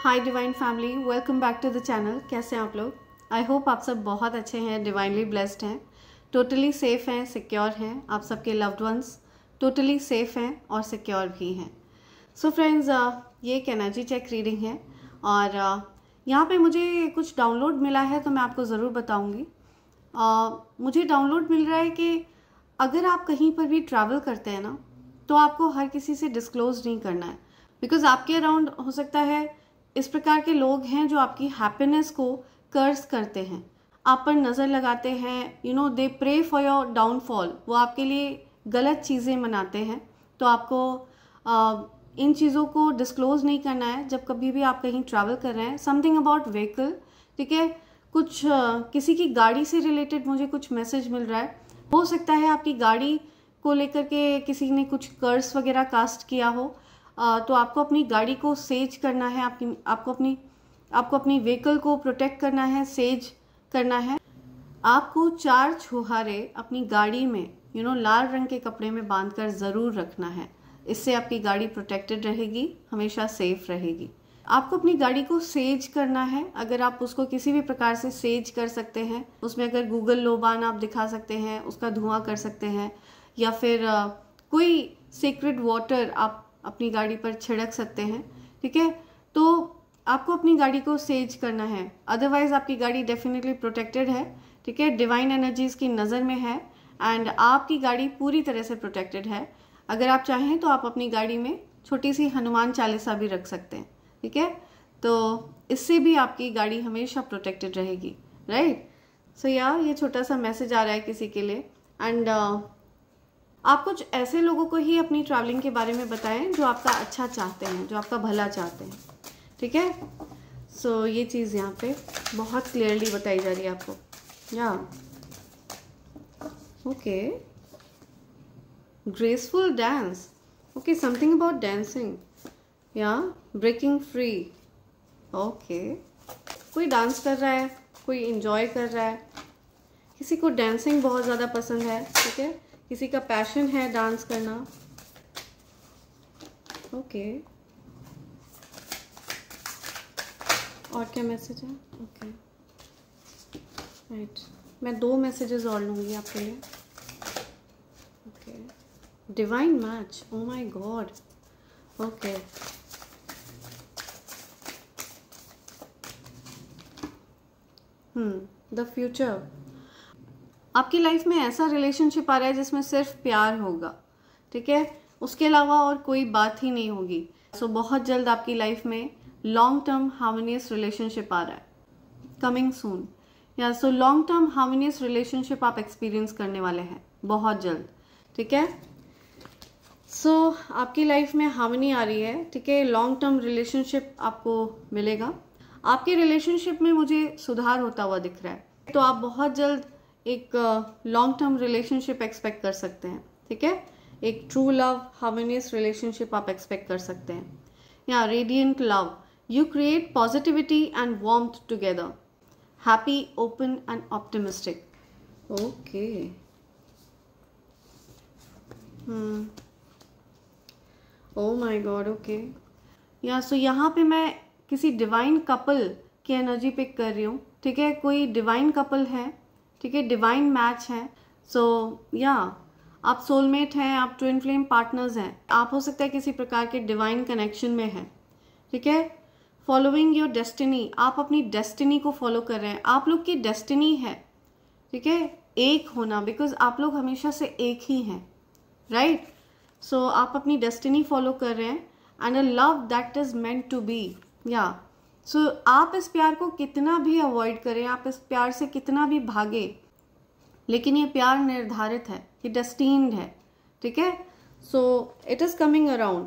Hi divine family, welcome back to the channel. कैसे हैं आप लोग? आई होप आप सब बहुत अच्छे हैं, डिवाइनली ब्लेस्ड हैं, टोटली सेफ हैं, सिक्योर हैं। आप सबके लव्ड वंस टोटली सेफ हैं और सिक्योर भी हैं। सो फ्रेंड्स, ये एक एनर्जी चेक रीडिंग है और यहाँ पे मुझे कुछ डाउनलोड मिला है तो मैं आपको ज़रूर बताऊँगी। मुझे डाउनलोड मिल रहा है कि अगर आप कहीं पर भी ट्रैवल करते हैं ना, तो आपको हर किसी से डिस्क्लोज नहीं करना है, बिकॉज आपके अराउंड हो सकता है इस प्रकार के लोग हैं जो आपकी हैप्पीनेस को कर्स करते हैं, आप पर नज़र लगाते हैं, दे प्रे फॉर योर डाउनफॉल। वो आपके लिए गलत चीज़ें मनाते हैं। तो आपको इन चीज़ों को डिस्क्लोज नहीं करना है जब कभी भी आप कहीं ट्रैवल कर रहे हैं। समथिंग अबाउट व्हीकल, ठीक है, कुछ किसी की गाड़ी से रिलेटेड मुझे कुछ मैसेज मिल रहा है। हो सकता है आपकी गाड़ी को लेकर के किसी ने कुछ कर्स वगैरह कास्ट किया हो, तो आपको अपनी गाड़ी को सेज करना है, आपको अपनी व्हीकल को प्रोटेक्ट करना है, सेज करना है। आपको 4 छुहारे अपनी गाड़ी में लाल रंग के कपड़े में बांधकर ज़रूर रखना है। इससे आपकी गाड़ी प्रोटेक्टेड रहेगी, हमेशा सेफ रहेगी। आपको अपनी गाड़ी को सेज करना है। अगर आप उसको किसी भी प्रकार से सेज कर सकते हैं, उसमें अगर गूगल लोबान आप दिखा सकते हैं, उसका धुआं कर सकते हैं, या फिर कोई सीक्रेट वाटर आप अपनी गाड़ी पर छिड़क सकते हैं, ठीक है। तो आपको अपनी गाड़ी को सेज करना है, अदरवाइज आपकी गाड़ी डेफिनेटली प्रोटेक्टेड है, ठीक है, डिवाइन एनर्जीज की नज़र में है एंड आपकी गाड़ी पूरी तरह से प्रोटेक्टेड है। अगर आप चाहें तो आप अपनी गाड़ी में छोटी सी हनुमान चालीसा भी रख सकते हैं, ठीक है। तो इससे भी आपकी गाड़ी हमेशा प्रोटेक्टेड रहेगी, राइट। सो ये छोटा सा मैसेज आ रहा है किसी के लिए। एंड आप कुछ ऐसे लोगों को ही अपनी ट्रैवलिंग के बारे में बताएं जो आपका अच्छा चाहते हैं, जो आपका भला चाहते हैं, ठीक है। सो ये चीज़ यहाँ पे बहुत क्लियरली बताई जा रही है आपको। Okay, graceful dance, okay, something about dancing, breaking free. Okay, कोई डांस कर रहा है, कोई इंजॉय कर रहा है, किसी को डांसिंग बहुत ज़्यादा पसंद है, ठीक है, किसी का पैशन है डांस करना। ओके, और क्या मैसेज है? ओके, राइट, मैं 2 मैसेजेस और लूँगी आपके लिए। Okay, divine match, O my god. Okay, the future. आपकी लाइफ में ऐसा रिलेशनशिप आ रहा है जिसमें सिर्फ प्यार होगा, ठीक है, उसके अलावा और कोई बात ही नहीं होगी। सो बहुत जल्द आपकी लाइफ में लॉन्ग टर्म हार्मोनियस रिलेशनशिप आ रहा है, coming soon. So long term harmonious relationship आप एक्सपीरियंस करने वाले हैं बहुत जल्द, ठीक है। सो आपकी लाइफ में हार्मनी आ रही है, ठीक है, लॉन्ग टर्म रिलेशनशिप आपको मिलेगा। आपके रिलेशनशिप में मुझे सुधार होता हुआ दिख रहा है, तो आप बहुत जल्द एक लॉन्ग टर्म रिलेशनशिप एक्सपेक्ट कर सकते हैं, ठीक है। एक ट्रू लव हार्मोनियस रिलेशनशिप आप एक्सपेक्ट कर सकते हैं। Radiant love, you create positivity and warmth together, happy, open and optimistic. Okay, oh my god. Okay, so यहाँ पे मैं किसी डिवाइन कपल की एनर्जी पिक कर रही हूँ, ठीक है। कोई डिवाइन कपल है, ठीक है, डिवाइन मैच है। सो आप सोलमेट हैं, आप ट्विन फ्लेम पार्टनर्स हैं, आप हो सकता है किसी प्रकार के डिवाइन कनेक्शन में हैं, ठीक है। फॉलोइंग योर डेस्टिनी, आप अपनी डेस्टिनी को फॉलो कर रहे हैं। आप लोग की डेस्टिनी है, ठीक है, एक होना, बिकॉज आप लोग हमेशा से एक ही हैं, राइट। सो आप अपनी डेस्टिनी फॉलो कर रहे हैं and a love that is meant to be. So आप इस प्यार को कितना भी अवॉइड करें, आप इस प्यार से कितना भी भागे, लेकिन ये प्यार निर्धारित है, ये डेस्टिन्ड है, ठीक है। So it is coming around.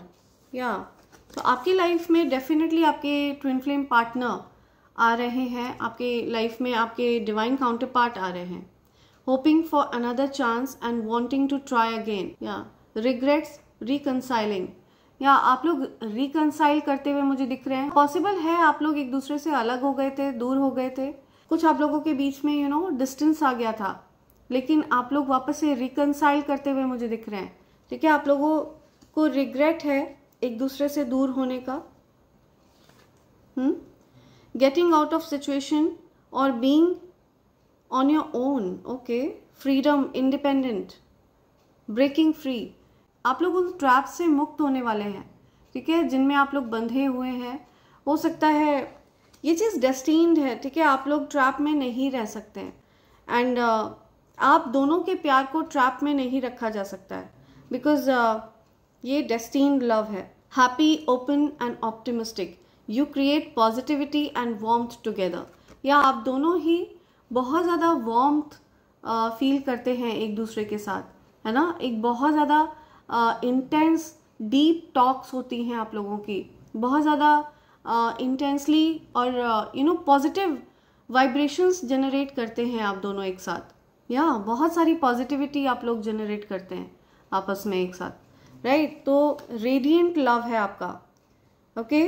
तो आपकी लाइफ में डेफिनेटली आपके ट्विन फ्लेम पार्टनर आ रहे हैं, आपके लाइफ में आपके डिवाइन काउंटर पार्ट आ रहे हैं, hoping for another chance and wanting to try again. Regrets, reconciling, आप लोग रिकनसाइल करते हुए मुझे दिख रहे हैं। पॉसिबल है आप लोग एक दूसरे से अलग हो गए थे, दूर हो गए थे, कुछ आप लोगों के बीच में डिस्टेंस आ गया था, लेकिन आप लोग वापस से रिकनसाइल करते हुए मुझे दिख रहे हैं, ठीक है। आप लोगों को रिग्रेट है एक दूसरे से दूर होने का, गेटिंग आउट ऑफ सिचुएशन और being on your own, okay, freedom, independent, breaking free. आप लोग उन ट्रैप से मुक्त होने वाले हैं, ठीक है, जिनमें आप लोग बंधे हुए हैं। हो सकता है ये चीज़ डेस्टिन्ड है, ठीक है, आप लोग ट्रैप में नहीं रह सकते हैं। एंड आप दोनों के प्यार को ट्रैप में नहीं रखा जा सकता है, बिकॉज ये डेस्टिन्ड लव है। Happy, open and optimistic, you create positivity and warmth together. या आप दोनों ही बहुत ज़्यादा वार्मथ फील करते हैं एक दूसरे के साथ, है ना। एक बहुत ज़्यादा इंटेंस डीप टॉक्स होती हैं आप लोगों की, बहुत ज़्यादा इंटेंसली, और पॉजिटिव वाइब्रेशंस जनरेट करते हैं आप दोनों एक साथ। या बहुत सारी पॉजिटिविटी आप लोग जनरेट करते हैं आपस में एक साथ, राइट। तो रेडिएंट लव है आपका, ओके।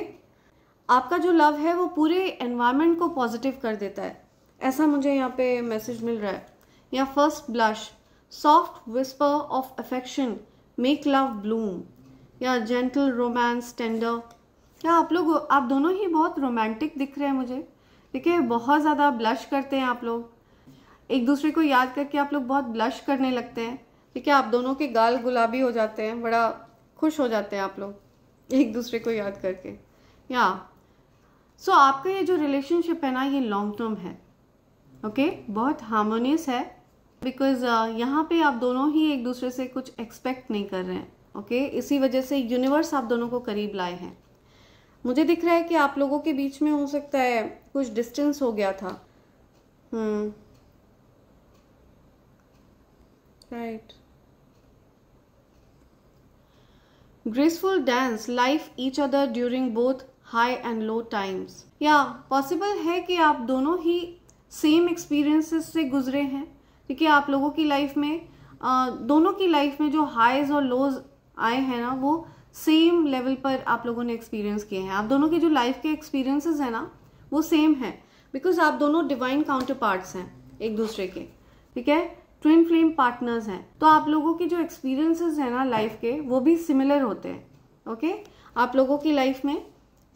आपका जो लव है वो पूरे एनवायरनमेंट को पॉजिटिव कर देता है, ऐसा मुझे यहाँ पे मैसेज मिल रहा है। या first blush, soft whisper of affection make love Bloom. या जेंटल रोमांस, टेंडर। या आप दोनों ही बहुत रोमांटिक दिख रहे हैं मुझे, ठीक है। बहुत ज़्यादा ब्लश करते हैं आप लोग, एक दूसरे को याद करके आप लोग बहुत ब्लश करने लगते हैं, ठीक है। आप दोनों के गाल गुलाबी हो जाते हैं, बड़ा खुश हो जाते हैं आप लोग एक दूसरे को याद करके। या सो आपका ये जो रिलेशनशिप है ना, ये लॉन्ग टर्म है, ओके, बहुत हार्मोनियस है, बिकॉज यहाँ पे आप दोनों ही एक दूसरे से कुछ एक्सपेक्ट नहीं कर रहे हैं, ओके। इसी वजह से यूनिवर्स आप दोनों को करीब लाए हैं। मुझे दिख रहा है कि आप लोगों के बीच में हो सकता है कुछ डिस्टेंस हो गया था, right. Graceful dance life each other during both high and low times. या पॉसिबल है कि आप दोनों ही सेम एक्सपीरियंसेस से गुजरे हैं, ठीक है। आप लोगों की लाइफ में दोनों की लाइफ में जो हाईज और लोज आए हैं ना, वो सेम लेवल पर आप लोगों ने एक्सपीरियंस किए हैं। आप दोनों के जो लाइफ के एक्सपीरियंसेस हैं ना, वो सेम है, बिकॉज आप दोनों डिवाइन काउंटर पार्ट्स हैं एक दूसरे के, ठीक है, ट्विन फ्लेम पार्टनर्स हैं। तो आप लोगों के जो एक्सपीरियंसेस हैं ना लाइफ के, वो भी सिमिलर होते हैं, ओके। आप लोगों की लाइफ में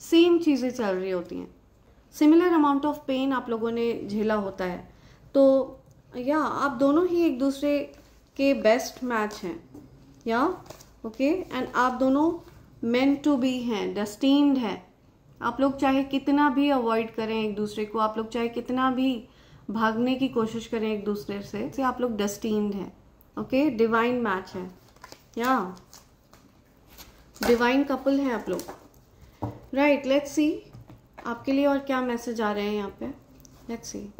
सेम चीज़ें चल रही होती हैं, सिमिलर अमाउंट ऑफ पेन आप लोगों ने झेला होता है। तो या आप दोनों ही एक दूसरे के बेस्ट मैच हैं, या ओके। एंड आप दोनों मेंट टू बी हैं, डेस्टिन्ड हैं। आप लोग चाहे कितना भी अवॉइड करें एक दूसरे को, आप लोग चाहे कितना भी भागने की कोशिश करें एक दूसरे से आप लोग डेस्टिन्ड हैं, ओके। डिवाइन मैच है, या डिवाइन कपल है आप लोग, राइट। लेट्स सी आपके लिए और क्या मैसेज आ रहे हैं यहाँ पे। लेट्स सी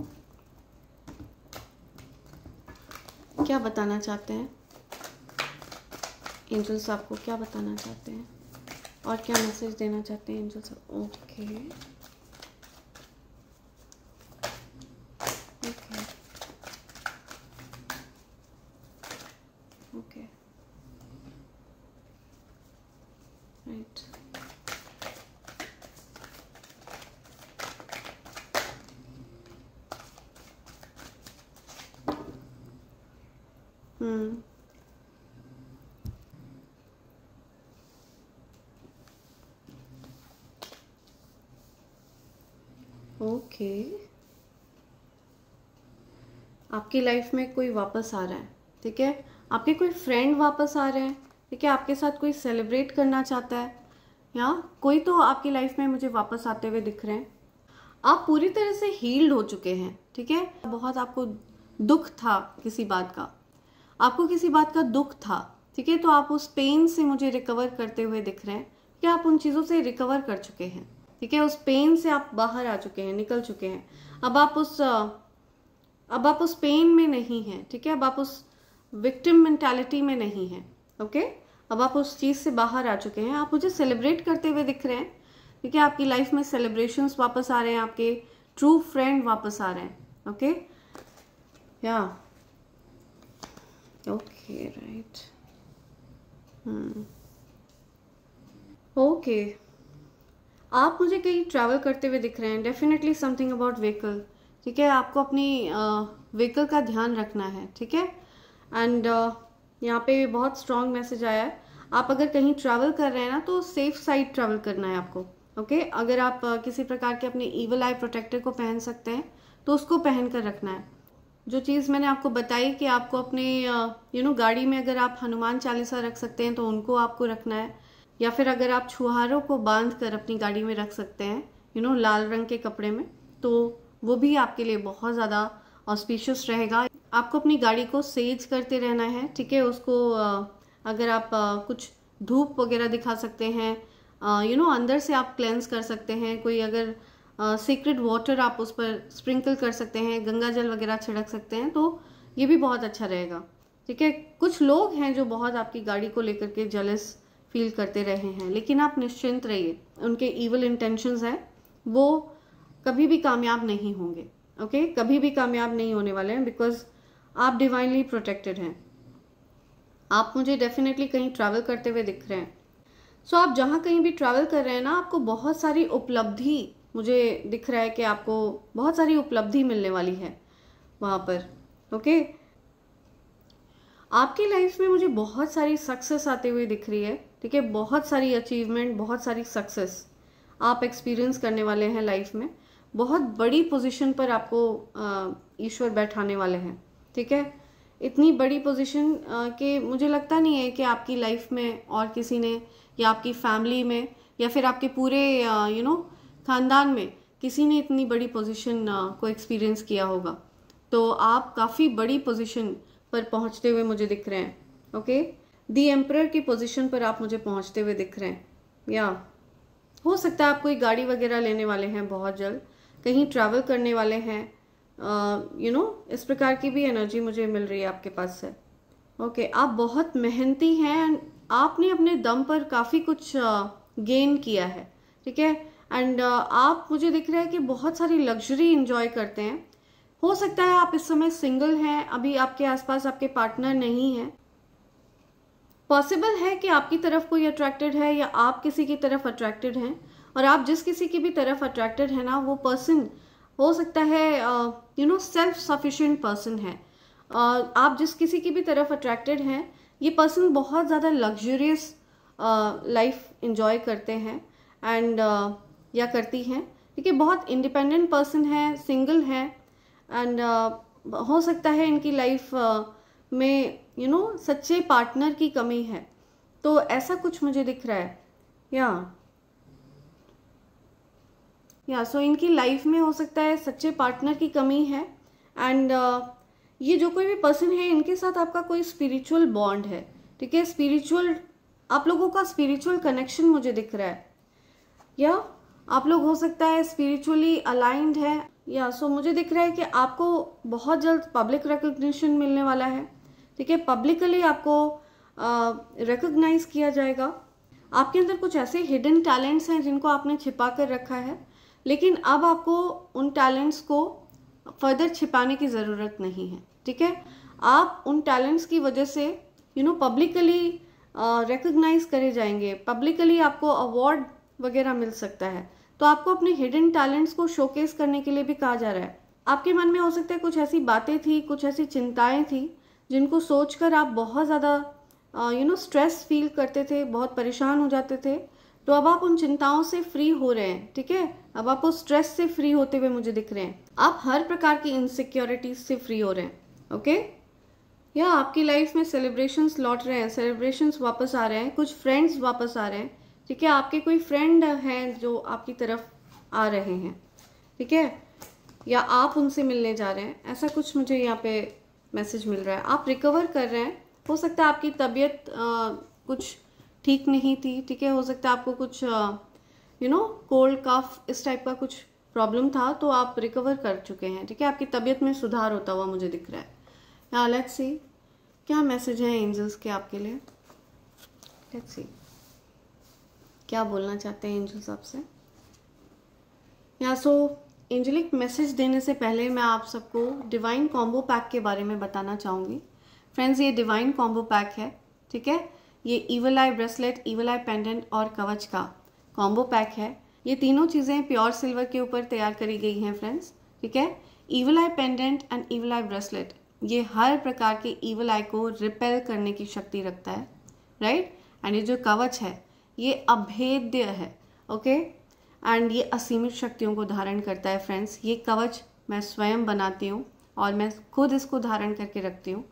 क्या बताना चाहते हैं एंजल्स, आपको क्या बताना चाहते हैं और क्या मैसेज देना चाहते हैं angels. Okay okay okay, right. Okay, आपकी लाइफ में कोई वापस आ रहा है, ठीक है। आपके कोई फ्रेंड वापस आ रहे हैं, ठीक है। आपके साथ कोई सेलिब्रेट करना चाहता है, या कोई तो आपकी लाइफ में मुझे वापस आते हुए दिख रहे हैं। आप पूरी तरह से हील्ड हो चुके हैं, ठीक है। बहुत आपको दुख था किसी बात का, आपको किसी बात का दुख था, ठीक है। तो आप उस पेन से मुझे रिकवर करते हुए दिख रहे हैं कि आप उन चीज़ों से रिकवर कर चुके हैं, ठीक है। उस पेन से आप बाहर आ चुके हैं, निकल चुके हैं। अब आप उस पेन में नहीं हैं, ठीक है। अब आप उस विक्टिम मेंटालिटी में नहीं हैं, ओके। अब आप उस चीज़ से बाहर आ चुके हैं। आप मुझे सेलिब्रेट करते हुए दिख रहे हैं, ठीक है। आपकी लाइफ में सेलिब्रेशंस वापस आ रहे हैं, आपके ट्रू फ्रेंड वापस आ रहे हैं, ओके। या ओके, राइट। ओके, आप मुझे कहीं ट्रैवल करते हुए दिख रहे हैं। डेफिनेटली समथिंग अबाउट व्हीकल, ठीक है। आपको अपनी व्हीकल का ध्यान रखना है, ठीक है। एंड यहाँ पे बहुत स्ट्रॉन्ग मैसेज आया है। आप अगर कहीं ट्रैवल कर रहे हैं ना, तो सेफ साइड ट्रैवल करना है आपको, ओके अगर आप किसी प्रकार के अपने ईवल आई प्रोटेक्टर को पहन सकते हैं तो उसको पहन कर रखना है। जो चीज़ मैंने आपको बताई कि आपको अपने गाड़ी में अगर आप हनुमान चालीसा रख सकते हैं तो उनको आपको रखना है, या फिर अगर आप छुहारों को बांध कर अपनी गाड़ी में रख सकते हैं लाल रंग के कपड़े में, तो वो भी आपके लिए बहुत ज़्यादा ऑस्पिशियस रहेगा। आपको अपनी गाड़ी को सेज करते रहना है, ठीक है। उसको अगर आप कुछ धूप वगैरह दिखा सकते हैं, अंदर से आप क्लेंस कर सकते हैं। कोई अगर सीक्रेट वाटर आप उस पर स्प्रिंकल कर सकते हैं, गंगा जल वगैरह छिड़क सकते हैं, तो ये भी बहुत अच्छा रहेगा, ठीक है। कुछ लोग हैं जो बहुत आपकी गाड़ी को लेकर के जेलस फील करते रहे हैं, लेकिन आप निश्चिंत रहिए, उनके ईवल इंटेंशंस हैं, वो कभी भी कामयाब नहीं होंगे, ओके कभी भी कामयाब नहीं होने वाले हैं, बिकॉज आप डिवाइनली प्रोटेक्टेड हैं। आप मुझे डेफिनेटली कहीं ट्रैवल करते हुए दिख रहे हैं। सो आप जहाँ कहीं भी ट्रैवल कर रहे हैं ना, आपको बहुत सारी उपलब्धि, मुझे दिख रहा है कि आपको बहुत सारी उपलब्धि मिलने वाली है वहाँ पर, ओके। आपकी लाइफ में मुझे बहुत सारी सक्सेस आते हुए दिख रही है, ठीक है। बहुत सारी अचीवमेंट, बहुत सारी सक्सेस आप एक्सपीरियंस करने वाले हैं लाइफ में। बहुत बड़ी पोजीशन पर आपको ईश्वर बैठाने वाले हैं, ठीक है। इतनी बड़ी पोजीशन कि मुझे लगता नहीं है कि आपकी लाइफ में और किसी ने, या आपकी फैमिली में, या फिर आपके पूरे खानदान में किसी ने इतनी बड़ी पोजीशन को एक्सपीरियंस किया होगा। तो आप काफ़ी बड़ी पोजीशन पर पहुंचते हुए मुझे दिख रहे हैं, ओके। दी एम्परर की पोजीशन पर आप मुझे पहुंचते हुए दिख रहे हैं, या हो सकता है आप कोई गाड़ी वगैरह लेने वाले हैं बहुत जल्द, कहीं ट्रैवल करने वाले हैं, इस प्रकार की भी एनर्जी मुझे मिल रही है आपके पास से, ओके। आप बहुत मेहनती हैं एंड आपने अपने दम पर काफ़ी कुछ गेन किया है, ठीक है। एंड आप मुझे दिख रहा है कि बहुत सारी लग्जरी इंजॉय करते हैं। हो सकता है आप इस समय सिंगल हैं, अभी आपके आसपास आपके पार्टनर नहीं है। पॉसिबल है कि आपकी तरफ कोई अट्रैक्टेड है या आप किसी की तरफ अट्रैक्टेड हैं, और आप जिस किसी की भी तरफ अट्रैक्टेड है ना, वो पर्सन हो सकता है सेल्फ सफिशिएंट पर्सन है। आप जिस किसी की भी तरफ अट्रैक्टेड हैं, ये पर्सन बहुत ज़्यादा लग्जरियस लाइफ इंजॉय करते हैं एंड या करती हैं, ठीक है। बहुत इंडिपेंडेंट पर्सन है, सिंगल है, एंड हो सकता है इनकी लाइफ में सच्चे पार्टनर की कमी है, तो ऐसा कुछ मुझे दिख रहा है। या सो इनकी लाइफ में हो सकता है सच्चे पार्टनर की कमी है, एंड ये जो कोई भी पर्सन है, इनके साथ आपका कोई स्पिरिचुअल बॉन्ड है, ठीक है। स्पिरिचुअल, आप लोगों का स्पिरिचुअल कनेक्शन मुझे दिख रहा है, या आप लोग हो सकता है स्पिरिचुअली अलाइंड है, या सो मुझे दिख रहा है कि आपको बहुत जल्द पब्लिक रिकग्निशन मिलने वाला है, ठीक है। पब्लिकली आपको रिकग्नाइज किया जाएगा। आपके अंदर कुछ ऐसे हिडन टैलेंट्स हैं जिनको आपने छिपा कर रखा है, लेकिन अब आपको उन टैलेंट्स को फर्दर छिपाने की ज़रूरत नहीं है, ठीक है। आप उन टैलेंट्स की वजह से पब्लिकली रिकग्नाइज करे जाएंगे, पब्लिकली आपको अवार्ड वगैरह मिल सकता है। तो आपको अपने हिडन टैलेंट्स को शोकेस करने के लिए भी कहा जा रहा है। आपके मन में हो सकता है कुछ ऐसी बातें थी, कुछ ऐसी चिंताएं थी जिनको सोचकर आप बहुत ज़्यादा स्ट्रेस फील करते थे, बहुत परेशान हो जाते थे। तो अब आप उन चिंताओं से फ्री हो रहे हैं, ठीक है। अब आप उस स्ट्रेस से फ्री होते हुए मुझे दिख रहे हैं। आप हर प्रकार की इनसिक्योरिटीज से फ्री हो रहे हैं, ओके। या आपकी लाइफ में सेलिब्रेशंस लौट रहे हैं, सेलिब्रेशंस वापस आ रहे हैं, कुछ फ्रेंड्स वापस आ रहे हैं, ठीक है। आपके कोई फ्रेंड हैं जो आपकी तरफ आ रहे हैं, ठीक है, या आप उनसे मिलने जा रहे हैं, ऐसा कुछ मुझे यहाँ पे मैसेज मिल रहा है। आप रिकवर कर रहे हैं। हो सकता है आपकी तबीयत कुछ ठीक नहीं थी, ठीक है। हो सकता है आपको कुछ कोल्ड कफ इस टाइप का कुछ प्रॉब्लम था, तो आप रिकवर कर चुके हैं, ठीक है। आपकी तबीयत में सुधार होता हुआ मुझे दिख रहा है। लेट्स सी क्या मैसेज है एंजल्स के आपके लिए। लेट्स सी क्या बोलना चाहते हैं एंजल्स आपसे। सो एंजलिक मैसेज देने से पहले मैं आप सबको डिवाइन कॉम्बो पैक के बारे में बताना चाहूँगी। फ्रेंड्स, ये डिवाइन कॉम्बो पैक है, ठीक है। ये ईवल आई ब्रेसलेट, ईवल आई पेंडेंट और कवच का कॉम्बो पैक है। ये तीनों चीज़ें प्योर सिल्वर के ऊपर तैयार करी गई हैं फ्रेंड्स, ठीक है। Evil I pendant and evil I bracelet, ये हर प्रकार के ईवल आई को रिपेल करने की शक्ति रखता है, राइट। एंड ये जो कवच है ये अभेद्य है, ओके। एंड ये असीमित शक्तियों को धारण करता है फ्रेंड्स। ये कवच मैं स्वयं बनाती हूँ और मैं खुद इसको धारण करके रखती हूँ।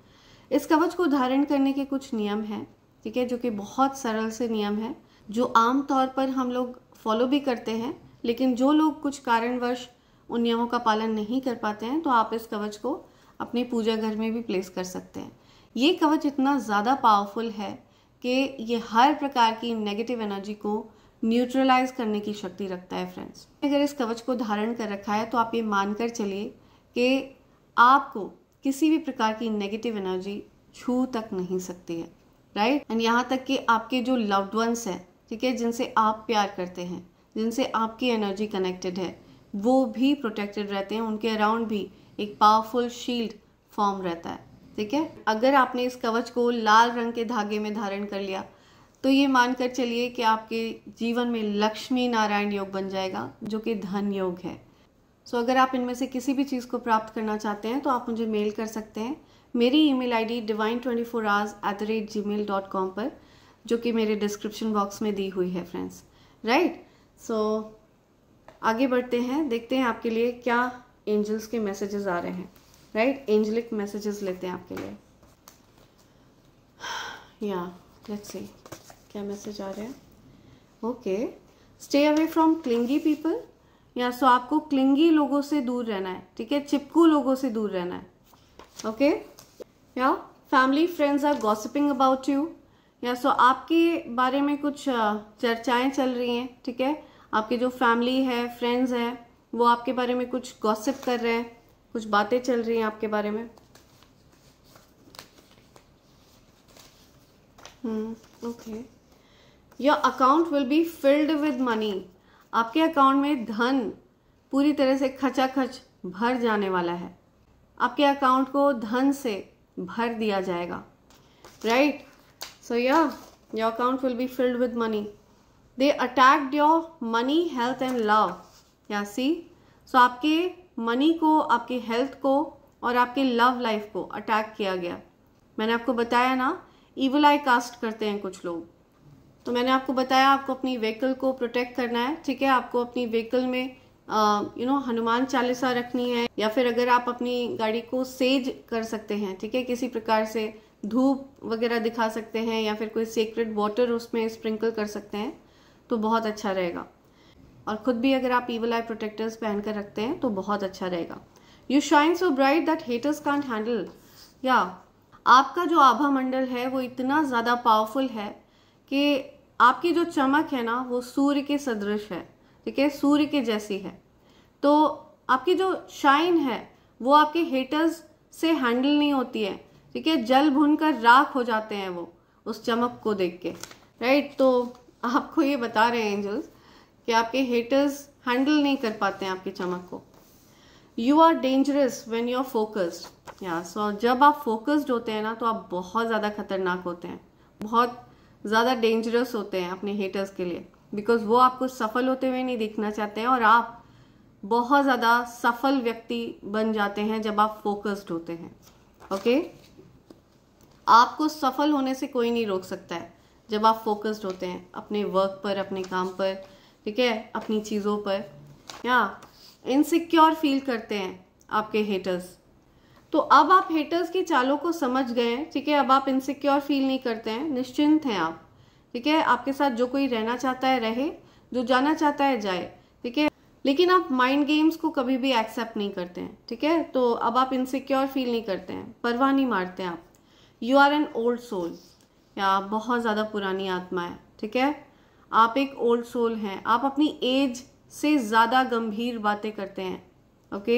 इस कवच को धारण करने के कुछ नियम हैं, ठीक है, जो कि बहुत सरल से नियम हैं, जो आम तौर पर हम लोग फॉलो भी करते हैं, लेकिन जो लोग कुछ कारणवश उन नियमों का पालन नहीं कर पाते हैं तो आप इस कवच को अपने पूजा घर में भी प्लेस कर सकते हैं। ये कवच इतना ज़्यादा पावरफुल है कि ये हर प्रकार की नेगेटिव एनर्जी को न्यूट्रलाइज करने की शक्ति रखता है फ्रेंड्स। अगर इस कवच को धारण कर रखा है तो आप ये मानकर चलिए कि आपको किसी भी प्रकार की नेगेटिव एनर्जी छू तक नहीं सकती है, राइट। एंड यहाँ तक कि आपके जो लव्ड वंस हैं, ठीक है, जिनसे आप प्यार करते हैं, जिनसे आपकी एनर्जी कनेक्टेड है, वो भी प्रोटेक्टेड रहते हैं। उनके अराउंड भी एक पावरफुल शील्ड फॉर्म रहता है, ठीक है। अगर आपने इस कवच को लाल रंग के धागे में धारण कर लिया तो ये मानकर चलिए कि आपके जीवन में लक्ष्मी नारायण योग बन जाएगा, जो कि धन योग है। सो अगर आप इनमें से किसी भी चीज़ को प्राप्त करना चाहते हैं तो आप मुझे मेल कर सकते हैं। मेरी ईमेल आईडी divine24hours@gmail.com पर, जो कि मेरे डिस्क्रिप्शन बॉक्स में दी हुई है फ्रेंड्स, राइट। सो आगे बढ़ते हैं, देखते हैं आपके लिए क्या एंजल्स के मैसेजेस आ रहे हैं, राइट। एंजलिक मैसेजेस लेते हैं आपके लिए। या लेट्स सी क्या मैसेज आ रहे हैं। Okay, stay away from clingy people. या सो आपको क्लिंगी लोगों से दूर रहना है, ठीक है, चिपकू लोगों से दूर रहना है। ओके, या family friends are gossiping about you. या सो आपके बारे में कुछ चर्चाएं चल रही हैं, ठीक है। आपके जो फैमिली है, फ्रेंड्स हैं, वो आपके बारे में कुछ गॉसिप कर रहे हैं, कुछ बातें चल रही हैं आपके बारे में। Okay, your account will be filled with money. आपके अकाउंट में धन पूरी तरह से खचाखच भर जाने वाला है। आपके अकाउंट को धन से भर दिया जाएगा, right. So your account will be filled with money. They attacked your money, health and love. या सी, सो आपके मनी को, आपके हेल्थ को और आपके लव लाइफ को अटैक किया गया। मैंने आपको बताया ना, इविल आई कास्ट करते हैं कुछ लोग, तो मैंने आपको बताया आपको अपनी व्हीकल को प्रोटेक्ट करना है, ठीक है। आपको अपनी व्हीकल में हनुमान चालीसा रखनी है, या फिर अगर आप अपनी गाड़ी को सेज कर सकते हैं, ठीक है, किसी प्रकार से धूप वगैरह दिखा सकते हैं, या फिर कोई सीक्रेट वाटर उसमें स्प्रिंकल कर सकते हैं तो बहुत अच्छा रहेगा। और खुद भी अगर आप इविल आई प्रोटेक्टर्स पहन कर रखते हैं तो बहुत अच्छा रहेगा। You shine so bright that haters can't handle. या आपका जो आभा मंडल है वो इतना ज़्यादा पावरफुल है कि आपकी जो चमक है ना वो सूर्य के सदृश है, ठीक है, सूर्य के जैसी है। तो आपकी जो शाइन है वो आपके हेटर्स से हैंडल नहीं होती है, ठीक है। जल भुन कर राख हो जाते हैं वो उस चमक को देख के, राइट। तो आपको ये बता रहे हैं एंजल्स कि आपके हेटर्स हैंडल नहीं कर पाते हैं आपकी चमक को। You are dangerous when you are focused. या सो जब आप फोकस्ड होते हैं ना तो आप बहुत ज़्यादा खतरनाक होते हैं, बहुत ज़्यादा डेंजरस होते हैं अपने हेटर्स के लिए, बिकॉज वो आपको सफल होते हुए नहीं देखना चाहते हैं और आप बहुत ज़्यादा सफल व्यक्ति बन जाते हैं जब आप फोकस्ड होते हैं। ओके, आपको सफल होने से कोई नहीं रोक सकता है जब आप फोकस्ड होते हैं अपने वर्क पर, अपने काम पर, ठीक है, अपनी चीज़ों पर। या इनसिक्योर फील करते हैं आपके हेटर्स, तो अब आप हेटर्स की चालों को समझ गए हैं, ठीक है। अब आप इनसिक्योर फील नहीं करते हैं, निश्चिंत हैं आप, ठीक है। आपके साथ जो कोई रहना चाहता है रहे, जो जाना चाहता है जाए, ठीक है। लेकिन आप माइंड गेम्स को कभी भी एक्सेप्ट नहीं करते हैं, ठीक है। तो अब आप इनसिक्योर फील नहीं करते हैं, परवाह नहीं मारते हैं आप। You are an old soul. या आप बहुत ज़्यादा पुरानी आत्मा है, ठीक है। आप एक ओल्ड सोल हैं, आप अपनी एज से ज़्यादा गंभीर बातें करते हैं, ओके।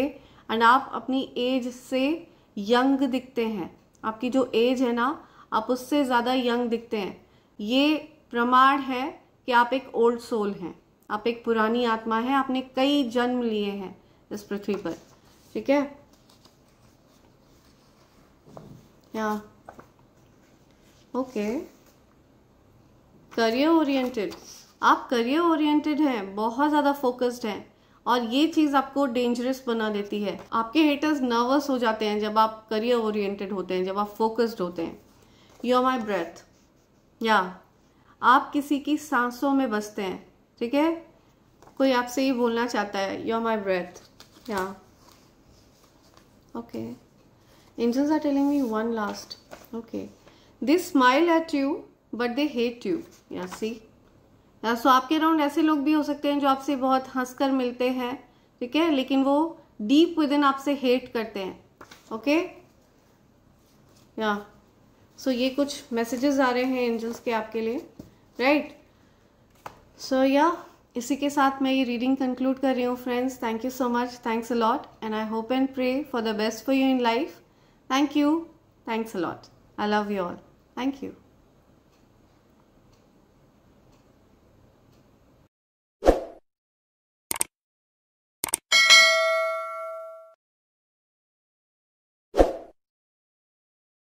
एंड आप अपनी एज से यंग दिखते हैं। आपकी जो एज है ना, आप उससे ज़्यादा यंग दिखते हैं। ये प्रमाण है कि आप एक ओल्ड सोल हैं, आप एक पुरानी आत्मा हैं, आपने कई जन्म लिए हैं इस पृथ्वी पर, ठीक है। या ओके, करियर ओरिएंटेड। आप करियर ओरिएंटेड हैं, बहुत ज़्यादा फोकस्ड हैं, और ये चीज़ आपको डेंजरस बना देती है। आपके हेटर्स नर्वस हो जाते हैं जब आप करियर ओरिएंटेड होते हैं, जब आप फोकस्ड होते हैं। You are my breath. या आप किसी की सांसों में बसते हैं, ठीक है। कोई आपसे ये बोलना चाहता है, यू आर माई ब्रेथ, या okay. Angels are telling me one last, okay, they smile at you but they hate you, या सी, सो आपके अराउंड ऐसे लोग भी हो सकते हैं जो आपसे बहुत हंसकर मिलते हैं, ठीक है, लेकिन वो डीप विद इन आपसे हेट करते हैं, ओके, या सो ये कुछ मैसेजेस आ रहे हैं एंजल्स के आपके लिए, राइट। सो या इसी के साथ मैं ये रीडिंग कंक्लूड कर रही हूँ friends. Thank you so much, thanks a lot, and I hope and pray for the best for you in life. Thank you, thanks a lot, I love you all, thank you.